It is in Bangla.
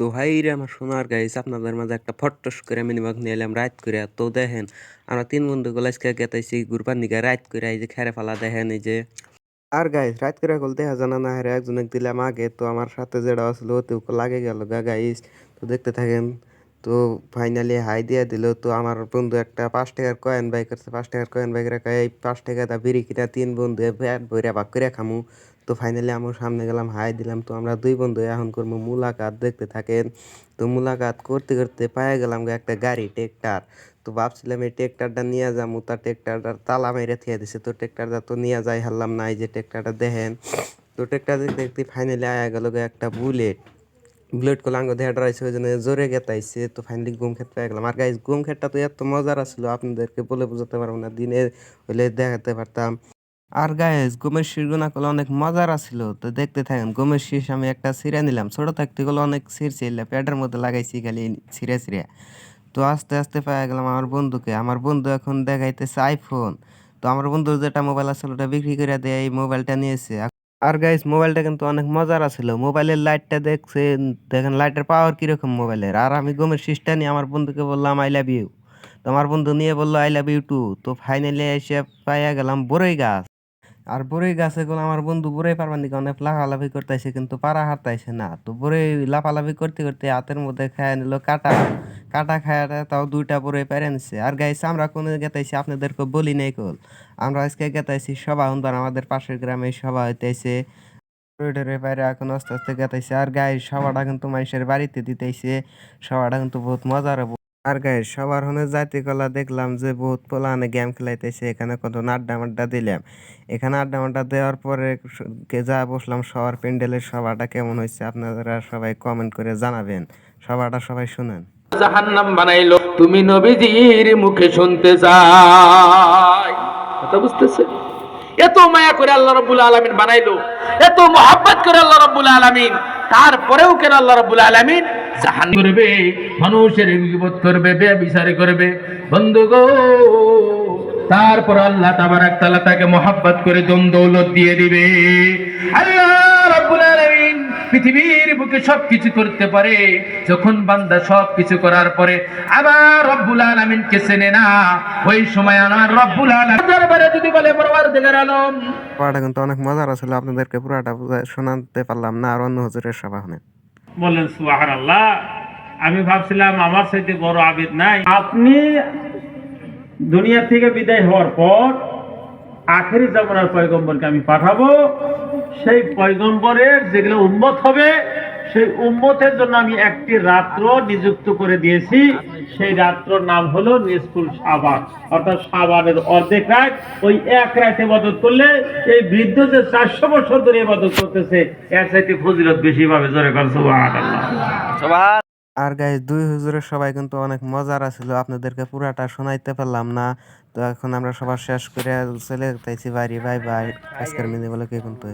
তো ভাইরে আমার সোনার গাইস আপনাদের মাঝে একটা ফট্টস করে মিনিমাগ নিয়ে এলাম রাত করে। তো দেখেন আমরা তিন বন্ধু গুলো আজকে গেতাইছি গুরবান দিকে রাত করে, এই যে খেরে ফেলা দেখেন এই যে। আর গাইস রাত করে গল দেখা জানা না হারে একজনে দিলাম আগে, তো আমার সাথে যেটা আসলো ওতে লাগে গেল গাইস। তো দেখতে থাকেন। তো ফাইনালি হাই দিয়া দিল। তো আমার বন্ধু একটা 5 টাকার কয়েন বাই করছে, 5 টাকার কয়েন বাই করে এই 5 টাকা দা বিড়ি কিনা তিন বন্ধু পেট ভরে ভাগ করে খামু। তো ফাইনালি আমার সামনে গেলাম হাই দিলাম। তো আমরা দুই বন্ধু এখন করবো মুলাকাত, দেখতে থাকেন। তো মুলাকাত করতে করতে পায়ে গেলাম একটা গাড়ি ট্রেক্টার। তো ভাবছিলাম এই ট্রেক্টারটা নিয়ে যাবো, তার ট্রেক্টারটার তালা মেরে থিয়ে দিছে। তো ট্রেক্টারটা তো নিয়ে যাই হারলাম না, এই যে ট্রেক্টারটা দেখেন। তো ট্রেক্টার দেখতে দেখতে ফাইনালি আয়া গেল একটা বুলেট। বুলেট করলে আঙ্গ দেহা ডরাইছে, ওই জন্য জোরে গেতাইছে। তো ফাইনালি গুম খেতে পেয়ে গেলাম। আর গাইস গুম খেতটা তো এত মজার আসলো আপনাদেরকে বলে বোঝাতে পারবো না, দিনে হইলে দেখাতে পারতাম। আর গাইস গমের শীষগুনা করলে অনেক মজার আছিল। তো দেখতে থাকেন, গমের শীষ আমি একটা ছিঁড়ে নিলাম। ছোট থাকতে গেলে অনেক ছিঁড়ছিল, পেটের মধ্যে লাগাইছি খালি ছিঁড়ে ছিঁড়ে। তো আস্তে আস্তে পেয়ে গেলাম আমার বন্ধুকে। আমার বন্ধু এখন দেখাইতেছে আইফোন। তো আমার বন্ধুর যেটা মোবাইল আছে ওটা বিক্রি করে দিয়ে এই মোবাইলটা নিয়েছে। আর গাইস মোবাইলটা কিন্তু অনেক মজার আছিল। মোবাইলের লাইটটা দেখছেন, দেখেন লাইটের পাওয়ার কিরকম মোবাইলের। আর আমি গমের শীষটা নিয়ে আমার বন্ধুকে বললাম আই লাভ ইউ। তো আমার বন্ধু নিয়ে বললো আই লাভ ইউ টু। তো ফাইনালি এসে পাইয়া গেলাম বড়ই গাছ। আর বড়ই গাছে গুলো আমার বন্ধু বড়ই পারবার দিকে অনেক লাফালাফি করতেছে, কিন্তু পারা হারতাইছে না। তো বড়ই লাফালাফি করতে করতে হাতের মধ্যে খায় নিল কাটা। কাটা খায় তাও দুইটা বড়ই পেরে নিচ্ছে। আর গাইছে আমরা কোনো গেতাইছি আপনাদেরকে বলি নাই কল। আমরা আজকে গেতাইছি সভা শুনবার, আমাদের পাশের গ্রামে সভা হইতেছে। টরে বাইরে এখন আস্তে আস্তে গেতাইছে। আর গাই সভাটা কিন্তু মানুষের বাড়িতে দিতেছে। সভাটা কিন্তু বহুত মজার হবো। আর গাইস সবার হনে যাইতে কলা দেখলাম যে বহুত পোলানে গেম খেলাইতেছে। এখানে কত আড্ডা মাড্ডা দিলাম। এখানে আড্ডা মাড্ডা দেওয়ার পরে যা বসলাম সবার প্যান্ডেলের সভাটা কেমন হয়েছে আপনারা সবাই কমেন্ট করে জানাবেন। সভাটা সবাই শুনেন। জাহান্নাম বানাইলো তুমি নবীজির মুখে শুনতে চাই, কথা বুঝতেছে? এত মায়া করে আল্লাহ রাব্বুল আলামিন বানাইলো, এত মহব্বত করে আল্লাহ রাব্বুল আলামিন, তারপরেও কেন আল্লাহ রাব্বুল আলামিন জাহান্নাম করবে, মানুষের গীবত করবে, বেবিচারি করবে? বন্ধুগো, তারপর আল্লাহ তাবারাক তাআলা তাকে মহব্বত করে দম দৌলত দিয়ে দিবে। আল্লাহ রাব্বুল আলামিন পৃথিবীর বুকে সবকিছু করতে পারে, যখন বান্দা সবকিছু করার পরে আবার রব্বুল আলামিনকে চেনে না, ওই সময় আমার রব্বুল আলামিন দরবারে যদি বলে পরওয়ারদিগার আলম। সভাটা কিন্তু অনেক মজার ছিল, আপনাদেরকে পুরাটা শোনাতে পারলাম না। আর অন্য হুজুরের সভা শুনেন। বলেন সুবহানাল্লাহ। আমি ভাবছিলাম আমার সাথে বড় আবিদ নাই। আপনি দুনিয়া থেকে বিদায় হওয়ার পর আখেরি জামানার পয়গম্বরকে আমি পাঠাবো। সেই পয়গম্বরের যেগুলো উম্মত হবে, সেই উম্মতের জন্য আমি একটি রাত্র নিযুক্ত করে দিয়েছি। সেই রাত্রর নাম হলো নিসফুল শাবান, অর্থাৎ শাবানের অর্ধেক রাত। ওই এক রাতে ইবাদত করলে এই বৃদ্ধ যে 400 বছর ধরে ইবাদত করতেছে এর চাইতে ফজিলত বেশি পাবে। জোরে কান সুবহানাল্লাহ। আর গাইস দুই হুজুরের সবাই কিন্তু অনেক মজার ছিল, আপনাদেরকে পুরাটা শোনাইতে পারলাম না। তো এখন আমরা সবার শেষ করে চলে যাইতেছি বাড়ি। Bye bye. আজকের মিনি বলে কে কিন্তু